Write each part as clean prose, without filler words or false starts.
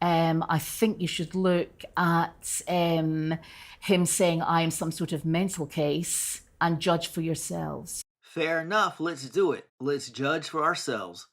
I think you should look at him saying I am some sort of mental case and judge for yourselves. Fair enough, let's do it. Let's judge for ourselves.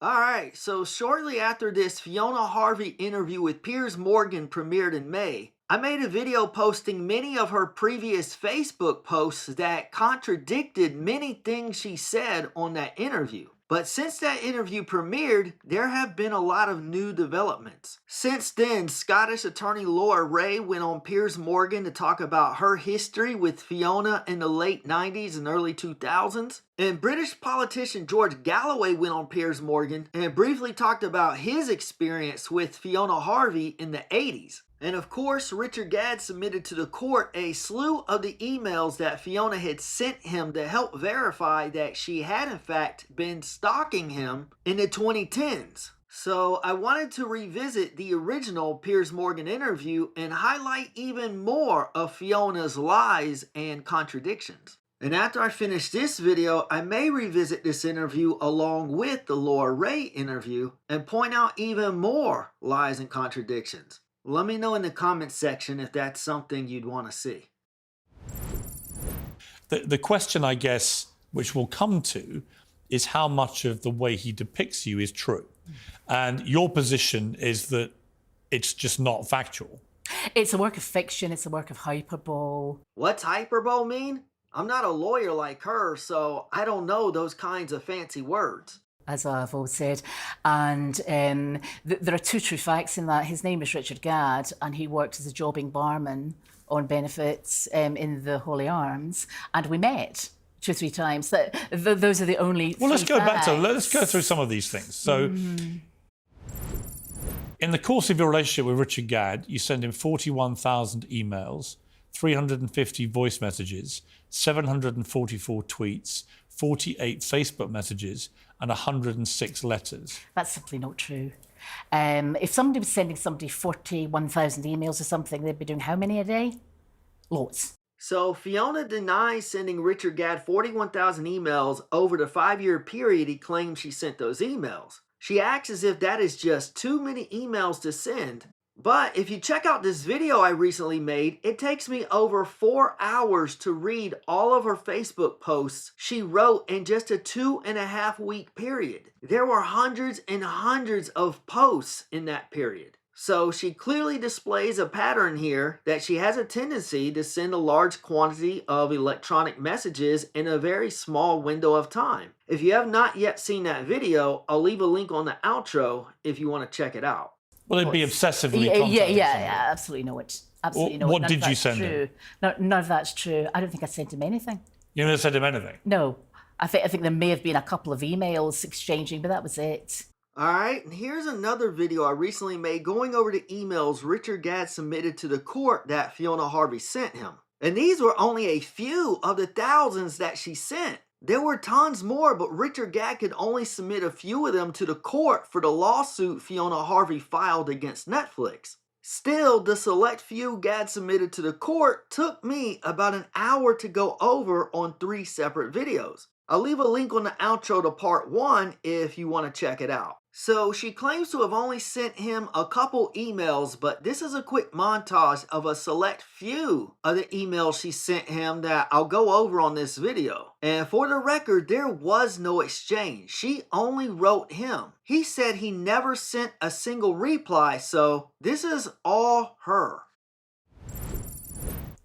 Alright, so shortly after this Fiona Harvey interview with Piers Morgan premiered in May, I made a video posting many of her previous Facebook posts that contradicted many things she said on that interview. But since that interview premiered, there have been a lot of new developments. Since then, Scottish attorney Laura Ray went on Piers Morgan to talk about her history with Fiona in the late 90s and early 2000s. And British politician George Galloway went on Piers Morgan and briefly talked about his experience with Fiona Harvey in the 80s. And of course, Richard Gadd submitted to the court a slew of the emails that Fiona had sent him to help verify that she had in fact been stalking him in the 2010s. So I wanted to revisit the original Piers Morgan interview and highlight even more of Fiona's lies and contradictions. And after I finish this video, I may revisit this interview along with the Laura Ray interview and point out even more lies and contradictions. Let me know in the comments section if that's something you'd want to see. The question, I guess, which we'll come to, is how much of the way he depicts you is true. And your position is that it's just not factual. It's a work of fiction, it's a work of hyperbole. What's hyperbole mean? I'm not a lawyer like her, so I don't know those kinds of fancy words. As I've always said, and there are two true facts in that. His name is Richard Gadd, and he worked as a jobbing barman on benefits in the Holy Arms, and we met 2 or 3 times. Those are the only. Well, let's go facts. let's go through some of these things. So, in the course of your relationship with Richard Gadd, you send him 41,000 emails, 350 voice messages, 744 tweets, 48 Facebook messages, and 106 letters. That's simply not true. If somebody was sending somebody 41,000 emails or something, they'd be doing how many a day? Lots. So Fiona denies sending Richard Gadd 41,000 emails over the 5-year period he claims she sent those emails. She acts as if that is just too many emails to send. But if you check out this video I recently made, it takes me over 4 hours to read all of her Facebook posts she wrote in just a 2.5-week period. There were hundreds and hundreds of posts in that period. So she clearly displays a pattern here that she has a tendency to send a large quantity of electronic messages in a very small window of time. If you have not yet seen that video, I'll leave a link on the outro if you want to check it out. Well, it'd be obsessively contacting yeah, absolutely no. Absolutely no. What did you send him? No, none of that's true. I don't think I sent him anything. You never sent him anything? No. I think there may have been a couple of emails exchanging, but that was it. Alright, and here's another video I recently made going over the emails Richard Gadd submitted to the court that Fiona Harvey sent him. And these were only a few of the thousands that she sent. There were tons more, but Richard Gadd could only submit a few of them to the court for the lawsuit Fiona Harvey filed against Netflix. Still, the select few Gadd submitted to the court took me about an hour to go over on 3 separate videos. I'll leave a link on the outro to part 1 if you want to check it out. So she claims to have only sent him a couple emails, but this is a quick montage of a select few of the emails she sent him that I'll go over on this video. And for the record, there was no exchange. She only wrote him. He said he never sent a single reply, so this is all her.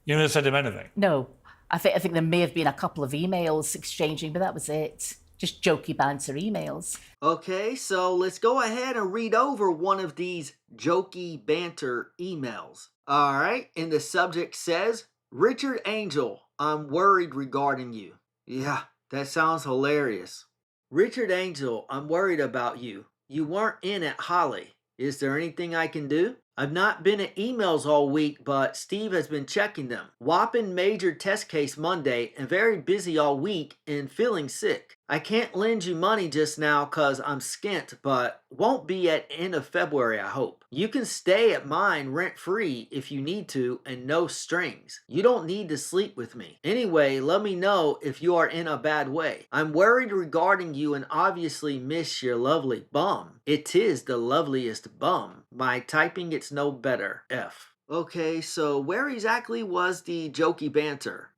You never sent him anything? No. I think there may have been a couple of emails exchanging, but that was it. Just jokey banter emails. Okay, so let's go ahead and read over one of these jokey banter emails. Alright, and the subject says, Richard Angel, I'm worried regarding you. Yeah, that sounds hilarious. Richard Angel, I'm worried about you. You weren't in at Holly. Is there anything I can do? I've not been at emails all week, but Steve has been checking them. Whopping major test case Monday and very busy all week and feeling sick. I can't lend you money just now 'cause I'm skint, but won't be at end of February, I hope. You can stay at mine rent-free if you need to and no strings. You don't need to sleep with me. Anyway, let me know if you are in a bad way. I'm worried regarding you and obviously miss your lovely bum. It is the loveliest bum. My typing it's no better. F. Okay, so where exactly was the jokey banter?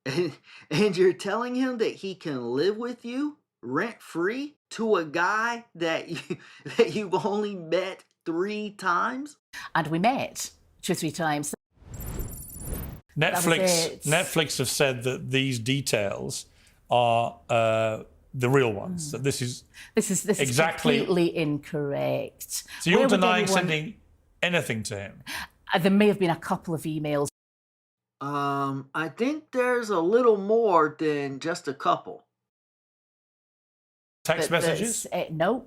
And you're telling him that he can live with you? Rent-free to a guy that you've only met 3 times? And we met 2 or 3 times. Netflix have said that these details are the real ones. That this is exactly completely incorrect. So you're denying sending anything to him? There may have been a couple of emails. I think there's a little more than just a couple. Text messages? No.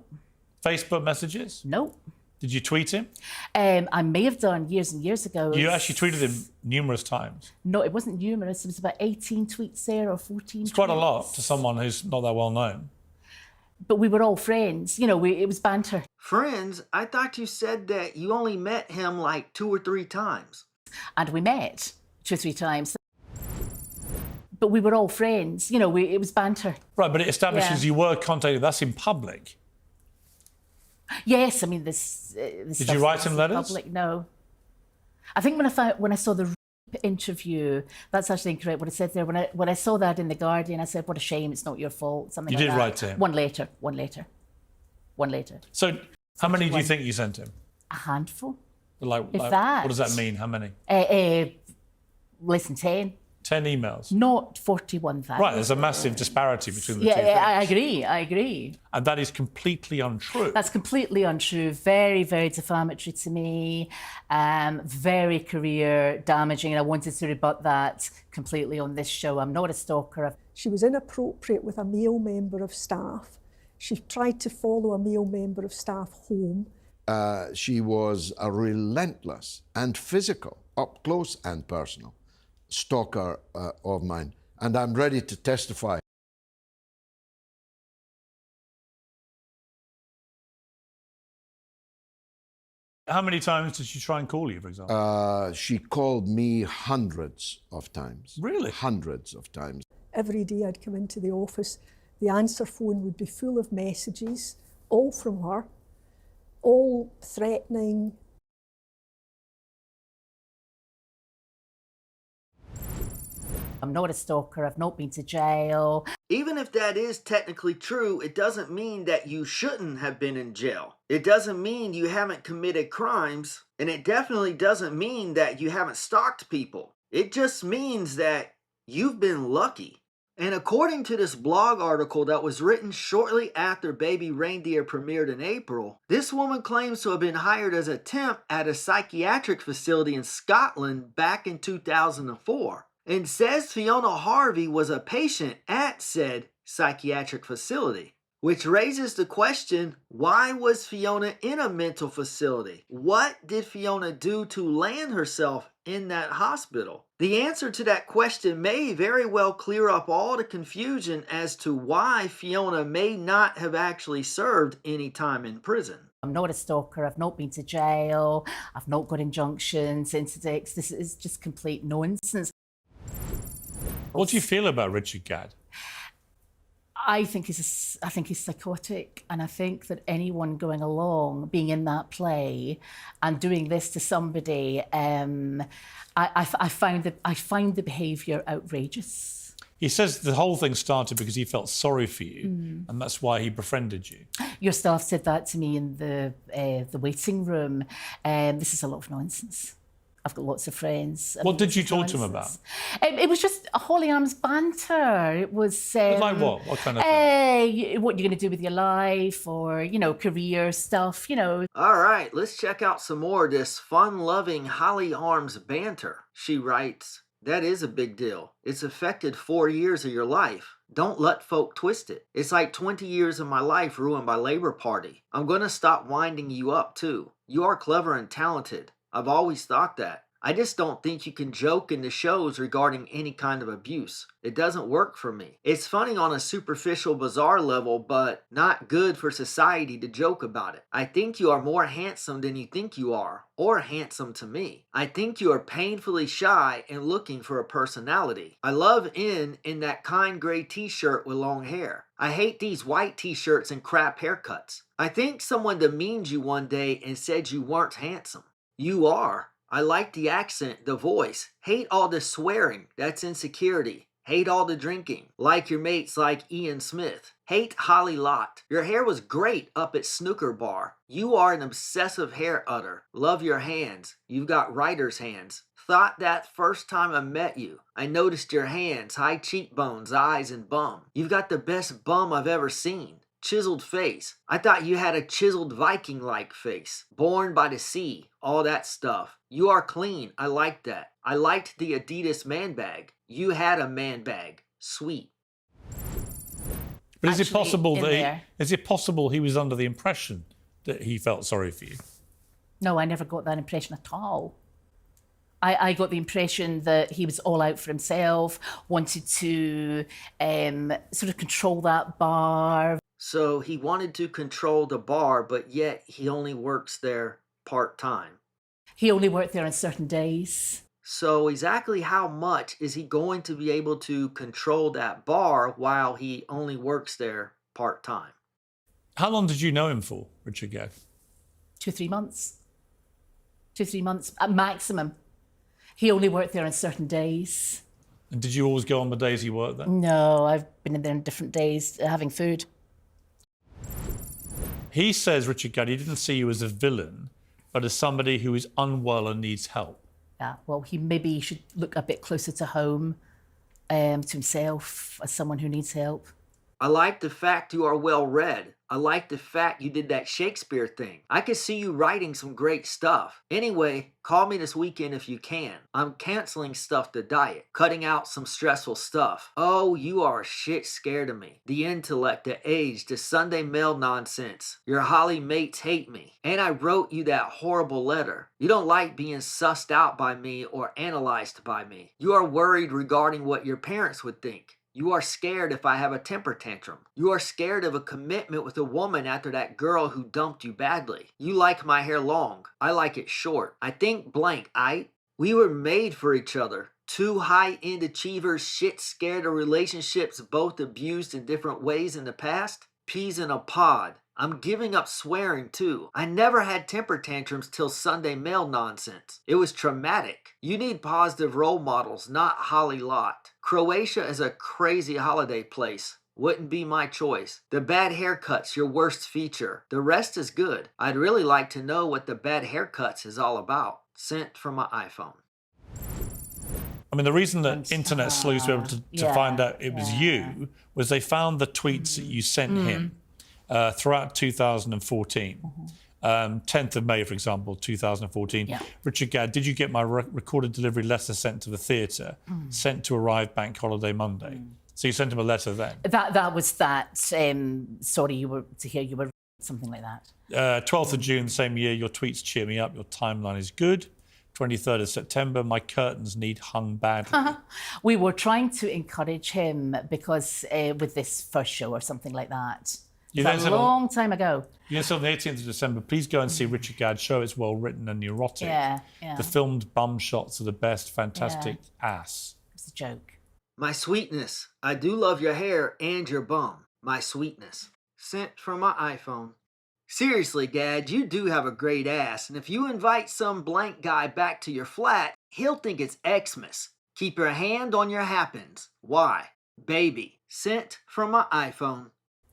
Facebook messages? No. Did you tweet him? I may have done years and years ago. You actually tweeted him numerous times. No, it wasn't numerous. It was about 18 tweets there or 14 It's quite a lot to someone who's not that well known. But we were all friends. You know, it was banter. Friends? I thought you said that you only met him like 2 or 3 times. And we met 2 or 3 times. But we were all friends. You know, it was banter. Right, but it establishes you were contacted. That's in public. Yes, I mean, this Did you write him letters? Public, no. I think when I saw the interview, that's actually incorrect what it said there. When I saw that in The Guardian, I said, what a shame, it's not your fault, something you like that. You did write to him? One later. So how many do you think you sent him? A handful. Like that. What does that mean? How many? Less than 10. 10 emails? Not 41,000. Right, there's a massive disparity between the two things. Yeah, I agree. And that is completely untrue. That's completely untrue. Very, very defamatory to me. Very career damaging. And I wanted to rebut that completely on this show. I'm not a stalker. She was inappropriate with a male member of staff. She tried to follow a male member of staff home. She was a relentless and physical, up close and personal, stalker of mine, and I'm ready to testify. How many times did she try and call you, for example? She called me hundreds of times. Really? Hundreds of times. Every day I'd come into the office, the answer phone would be full of messages, all from her, all threatening. I'm not a stalker. I've not been to jail. Even if that is technically true, it doesn't mean that you shouldn't have been in jail. It doesn't mean you haven't committed crimes, and it definitely doesn't mean that you haven't stalked people. It just means that you've been lucky. And according to this blog article that was written shortly after Baby Reindeer premiered in April, this woman claims to have been hired as a temp at a psychiatric facility in Scotland back in 2004. And says Fiona Harvey was a patient at said psychiatric facility. Which raises the question, why was Fiona in a mental facility? What did Fiona do to land herself in that hospital? The answer to that question may very well clear up all the confusion as to why Fiona may not have actually served any time in prison. I'm not a stalker. I've not been to jail. I've not got injunctions, interdicts. This is just complete nonsense. What do you feel about Richard Gadd? I think he's psychotic, and I think that anyone going along, being in that play, and doing this to somebody, I find the behaviour outrageous. He says the whole thing started because he felt sorry for you, and that's why he befriended you. Your staff said that to me in the waiting room. This is a lot of nonsense. I've got lots of friends. What did you talk to him about? It was just a Holly Arms banter. It was... like what? What kind of thing? What you're going to do with your life, or, you know, career stuff, you know. All right, let's check out some more of this fun-loving Holly Arms banter. She writes, that is a big deal. It's affected 4 years of your life. Don't let folk twist it. It's like 20 years of my life ruined by Labour Party. I'm going to stop winding you up, too. You are clever and talented. I've always thought that. I just don't think you can joke in the shows regarding any kind of abuse. It doesn't work for me. It's funny on a superficial, bizarre level, but not good for society to joke about it. I think you are more handsome than you think you are, or handsome to me. I think you are painfully shy and looking for a personality. I love in that kind gray t-shirt with long hair. I hate these white t-shirts and crap haircuts. I think someone demeaned you one day and said you weren't handsome. You are. I like the accent, the voice. Hate all the swearing. That's insecurity. Hate all the drinking. Like your mates like Ian Smith. Hate Holly Lott. Your hair was great up at Snooker Bar. You are an obsessive hair utter. Love your hands. You've got writer's hands. Thought that first time I met you. I noticed your hands, high cheekbones, eyes, and bum. You've got the best bum I've ever seen. Chiseled face. I thought you had a chiseled Viking-like face. Born by the sea. All that stuff. You are clean. I like that. I liked the Adidas man bag. You had a man bag. Sweet. But is it Actually, possible in that there- is it possible he was under the impression that he felt sorry for you? No, I never got that impression at all. I got the impression that he was all out for himself, wanted to sort of control that bar. So he wanted to control the bar, but yet he only works there part-time. He only worked there on certain days. So exactly how much is he going to be able to control that bar while he only works there part-time? How long did you know him for, Richard Gadd? 2-3 months. 2-3 months at maximum. He only worked there on certain days. And did you always go on the days he worked there? No, I've been in there on different days having food. He says, Richard Gadd, he didn't see you as a villain, but as somebody who is unwell and needs help. Yeah, well, he maybe should look a bit closer to home, to himself, as someone who needs help. I like the fact you are well read. I like the fact you did that Shakespeare thing. I could see you writing some great stuff. Anyway, call me this weekend if you can. I'm canceling stuff to diet, cutting out some stressful stuff. Oh, you are shit scared of me. The intellect, the age, the Sunday mail nonsense. Your Holly mates hate me. And I wrote you that horrible letter. You don't like being sussed out by me or analyzed by me. You are worried regarding what your parents would think. You are scared if I have a temper tantrum. You are scared of a commitment with a woman after that girl who dumped you badly. You like my hair long. I like it short. I think blank, we were made for each other. Two high-end achievers shit scared of relationships both abused in different ways in the past. Peas in a pod. I'm giving up swearing too. I never had temper tantrums till Sunday mail nonsense. It was traumatic. You need positive role models, not Holly Lott. Croatia is a crazy holiday place. Wouldn't be my choice. The bad haircut's your worst feature. The rest is good. I'd really like to know what the bad haircuts is all about. Sent from my iPhone. I mean, the reason that internet sleuths were able to find out it was you was they found the tweets that you sent him throughout 2014. 10th of May, for example, 2014. Yeah. Richard Gadd, did you get my recorded delivery letter sent to the theatre, sent to arrive bank holiday Monday? So you sent him a letter then? That was that. Sorry, you were something like that. 12th of June, same year, your tweets cheer me up, your timeline is good. 23rd of September, my curtains need hung badly. We were trying to encourage him because with this first show or something like that. You It's a long time ago. You know, so on the 18th of December, please go and see Richard Gadd's show. It's well written and neurotic. Yeah. The filmed bum shots are the best. Fantastic ass. It's a joke. My sweetness. I do love your hair and your bum. My sweetness. Sent from my iPhone. Seriously, Gadd, you do have a great ass, and if you invite some blank guy back to your flat, he'll think it's Xmas. Keep your hand on your happens. Why? Baby. Sent from my iPhone.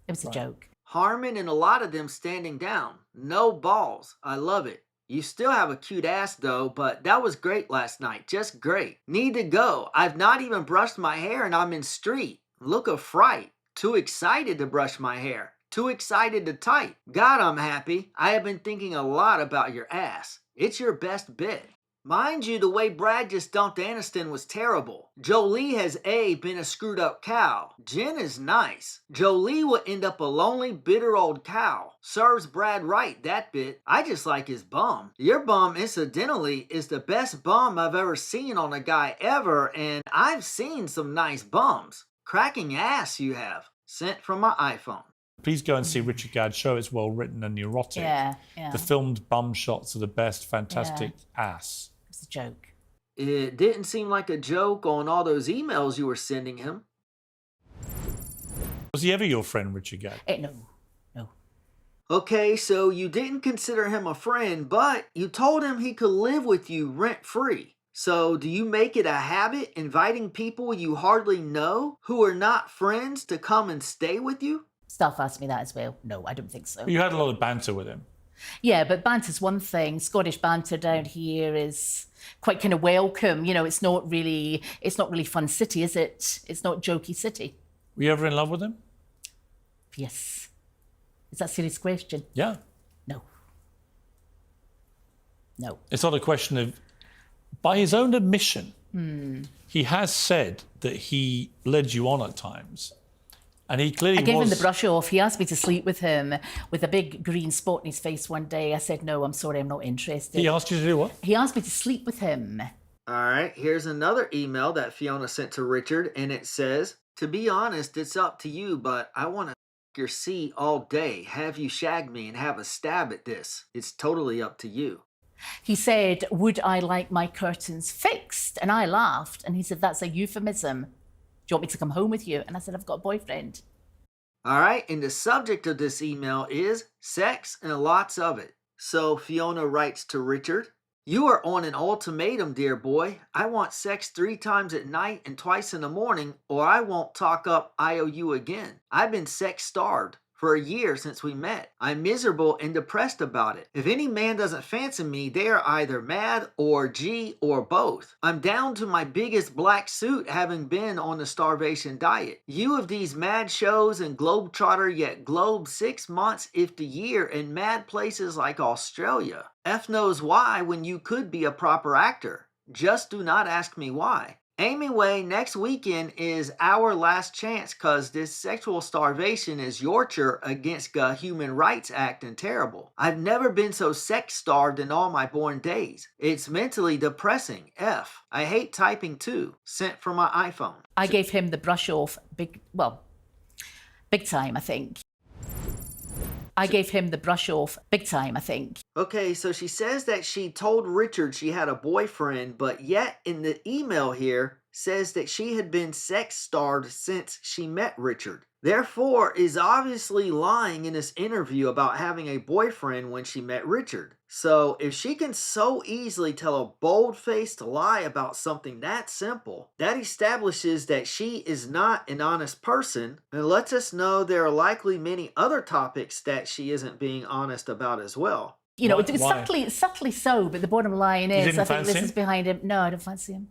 It was a joke. Harmon and a lot of them standing down. No balls. I love it. You still have a cute ass though, but that was great last night. Just great. Need to go. I've not even brushed my hair and I'm in street. Look of fright. Too excited to brush my hair. Too excited to type. God, I'm happy. I have been thinking a lot about your ass. It's your best bit. Mind you, the way Brad just dumped Aniston was terrible. Jolie has A, been a screwed up cow. Jen is nice. Jolie will end up a lonely, bitter old cow. Serves Brad right, that bit. I just like his bum. Your bum, incidentally, is the best bum I've ever seen on a guy ever, and I've seen some nice bums. Cracking ass you have. Sent from my iPhone. Please go and see Richard Gadd's show. It's well written and neurotic. Yeah. The filmed bum shots are the best. Fantastic ass. It's a joke. It didn't seem like a joke on all those emails you were sending him. Was he ever your friend, Richard Gadd? No. Okay, so you didn't consider him a friend, but you told him he could live with you rent-free. So do you make it a habit inviting people you hardly know who are not friends to come and stay with you? Staff asked me that as well. No, I don't think so. You had a lot of banter with him. Yeah, but banter's one thing. Scottish banter down here is quite kind of welcome. You know, it's not really fun city, is it? It's not jokey city. Were you ever in love with him? Yes. Is that a serious question? Yeah. No. It's not a question of, by his own admission, he has said that he led you on at times. And he clearly I gave him the brush off. He asked me to sleep with him with a big green spot in his face one day. I said, no, I'm sorry, I'm not interested. He asked you to do what? He asked me to sleep with him. All right, here's another email that Fiona sent to Richard, and it says, to be honest, it's up to you, but I want to your C all day, have you shag me and have a stab at this. It's totally up to you. He said, would I like my curtains fixed? And I laughed, and he said, that's a euphemism. Do you want me to come home with you? And I said, I've got a boyfriend. All right, and the subject of this email is sex and lots of it. So Fiona writes to Richard, you are on an ultimatum, dear boy. I want sex 3 times at night and twice in the morning, or I won't talk up IOU again. I've been sex starved for a year since we met. I'm miserable and depressed about it. If any man doesn't fancy me, they are either mad or G or both. I'm down to my biggest black suit having been on the starvation diet. You of these mad shows and globetrotter yet globe 6 months if the year in mad places like Australia. F knows why when you could be a proper actor. Just do not ask me why. Anyway, next weekend is our last chance cause this sexual starvation is yorcher against the Human Rights Act and terrible. I've never been so sex starved in all my born days. It's mentally depressing. F. I hate typing too. Sent from my iPhone. I gave him the brush off big time, I think. I gave him the brush off big time, I think. Okay, so she says that she told Richard she had a boyfriend, but yet in the email here says that she had been sex starved since she met Richard. Therefore, is obviously lying in this interview about having a boyfriend when she met Richard. So, if she can so easily tell a bold-faced lie about something that simple, that establishes that she is not an honest person and lets us know there are likely many other topics that she isn't being honest about as well. You know, Why? it's subtly so, but the bottom line is, I think this is behind him. No, I don't fancy him.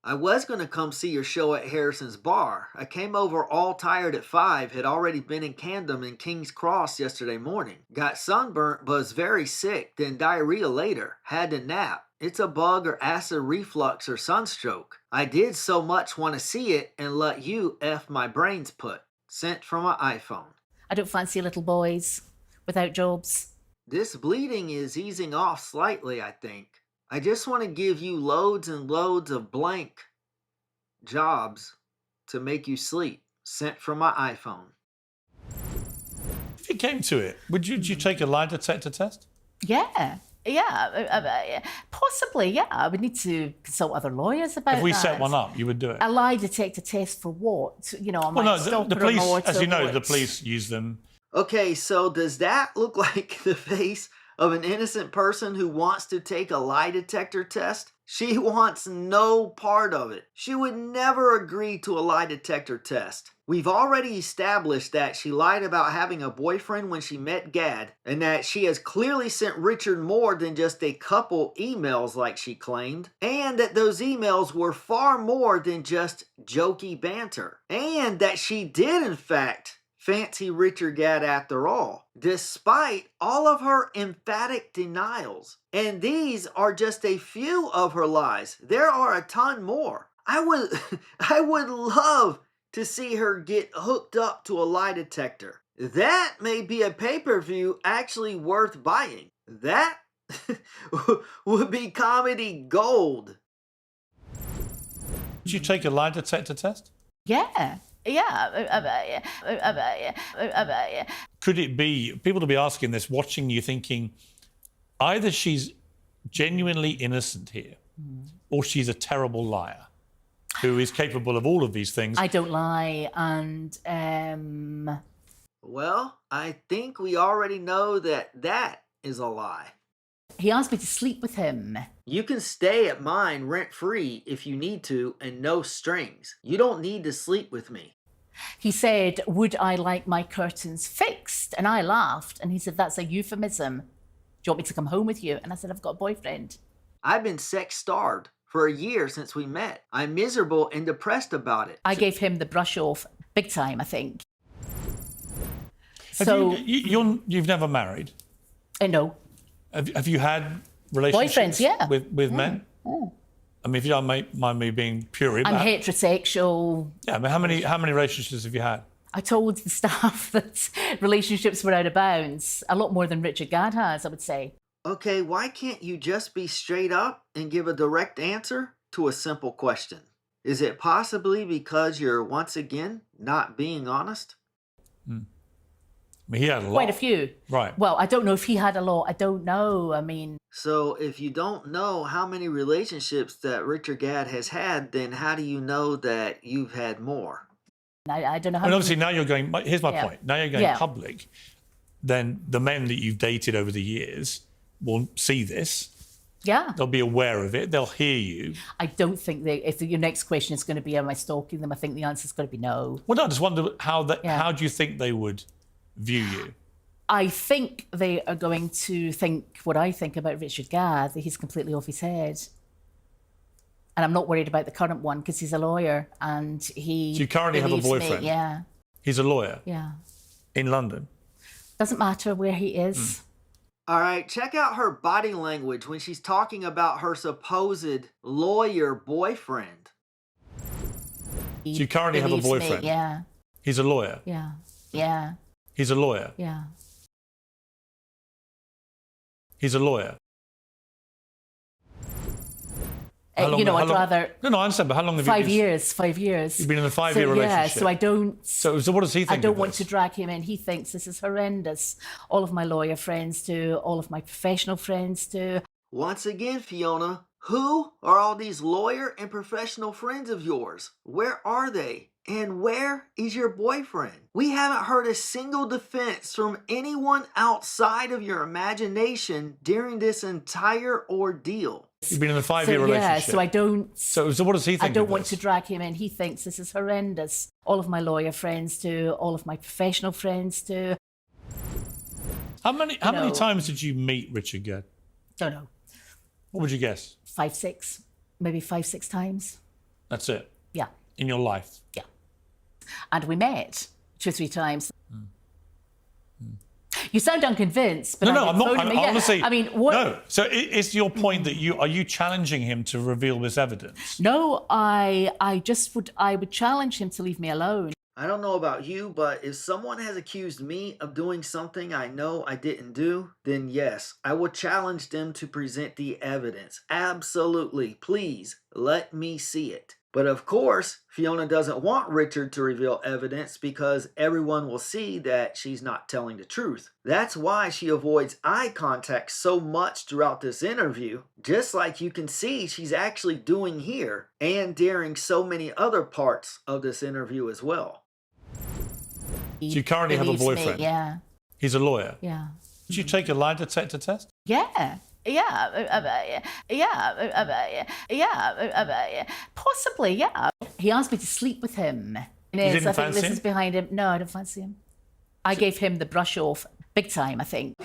I was going to come see your show at Harrison's Bar. I came over all tired at 5, had already been in Camden and King's Cross yesterday morning. Got sunburnt, was very sick, then diarrhea later. Had to nap. It's a bug or acid reflux or sunstroke. I did so much want to see it and let you F my brains put. Sent from my iPhone. I don't fancy little boys without jobs. This bleeding is easing off slightly, I think. I just want to give you loads and loads of blank jobs to make you sleep. Sent from my iPhone. If it came to it, would you take a lie detector test? Yeah. Possibly, yeah. I would need to consult other lawyers about that. If we set one up, you would do it. A lie detector test for what? You know, The police, as you know, the police use them. Okay, so does that look like the face of an innocent person who wants to take a lie detector test? She wants no part of it. She would never agree to a lie detector test. We've already established that she lied about having a boyfriend when she met Gadd, and that she has clearly sent Richard more than just a couple emails like she claimed, and that those emails were far more than just jokey banter, and that she did in fact fancy Richard Gadd after all, despite all of her emphatic denials. And these are just a few of her lies. There are a ton more. I would love to see her get hooked up to a lie detector. That may be a pay-per-view actually worth buying. That would be comedy gold. Did you take a lie detector test? Yeah. Could it be, people to be asking this, watching you thinking, either she's genuinely innocent here, or she's a terrible liar who is capable of all of these things? I don't lie, and Well, I think we already know that is a lie. he asked me to sleep with him. You can stay at mine rent-free if you need to and no strings. You don't need to sleep with me. He said, would I like my curtains fixed? And I laughed, and he said, that's a euphemism. Do you want me to come home with you? And I said, I've got a boyfriend. I've been sex-starved for a year since we met. I'm miserable and depressed about it. I gave him the brush off big time, I think. You've never married? No. Have you had relationships Boyfriends, yeah. with men? Oh. I mean, if you don't mind me being pure, I'm heterosexual. Yeah, I mean, how many relationships have you had? I told the staff that relationships were out of bounds. A lot more than Richard Gadd has, I would say. Okay, why can't you just be straight up and give a direct answer to a simple question? Is it possibly because you're once again not being honest? I mean, he had a lot. Quite a few. Right. Well, I don't know if he had a lot. I don't know. I mean... So if you don't know how many relationships that Richard Gadd has had, then how do you know that you've had more? I don't know how And many... obviously now you're going, here's my point. Now you're going public, then the men that you've dated over the years will see this. Yeah. They'll be aware of it. They'll hear you. I don't think if your next question is going to be, am I stalking them? I think the answer is going to be no. Well, no, I just wonder how do you think they would view you? I think they are going to think what I think about Richard Gadd, that he's completely off his head. And I'm not worried about the current one because he's a lawyer and he... So you currently have a boyfriend? Me, yeah. He's a lawyer? Yeah. In London? Doesn't matter where he is. All right, check out her body language when she's talking about her supposed lawyer boyfriend. So you currently have a boyfriend? Me, yeah. He's a lawyer? Yeah. Yeah. He's a lawyer? Yeah. He's a lawyer? I'd rather... No, I understand, but how long have you been... 5 years, 5 years. You've been in a 5-year relationship? Yeah, so I don't... So what does he think I don't of want this? to drag him in. He thinks this is horrendous. All of my lawyer friends do, all of my professional friends do. Once again, Fiona, who are all these lawyer and professional friends of yours? Where are they? And where is your boyfriend? We haven't heard a single defense from anyone outside of your imagination during this entire ordeal. You've been in a 5-year relationship? Yeah, so I don't... So what does he think I don't of want this? to drag him in. He thinks this is horrendous. All of my lawyer friends do, all of my professional friends do. How many times did you meet Richard Gadd? Don't know. What would you guess? 5, 6, maybe 5, 6 times. That's it? Yeah. In your life? Yeah. And we met 2 or 3 times. You sound unconvinced, but no, I'm not. Honestly, I mean, what? No. So it's your point that are you challenging him to reveal this evidence? No, I would challenge him to leave me alone. I don't know about you, but if someone has accused me of doing something I know I didn't do, then yes, I will challenge them to present the evidence. Absolutely. Please, let me see it. But of course, Fiona doesn't want Richard to reveal evidence because everyone will see that she's not telling the truth. That's why she avoids eye contact so much throughout this interview, just like you can see she's actually doing here and during so many other parts of this interview as well. So you currently have a boyfriend? Me, yeah. He's a lawyer? Yeah. Did you take a lie detector test? Yeah. Possibly, yeah. He asked me to sleep with him. You didn't I think fancy this him? is behind him. No, I don't fancy him. I gave him the brush off big time, I think.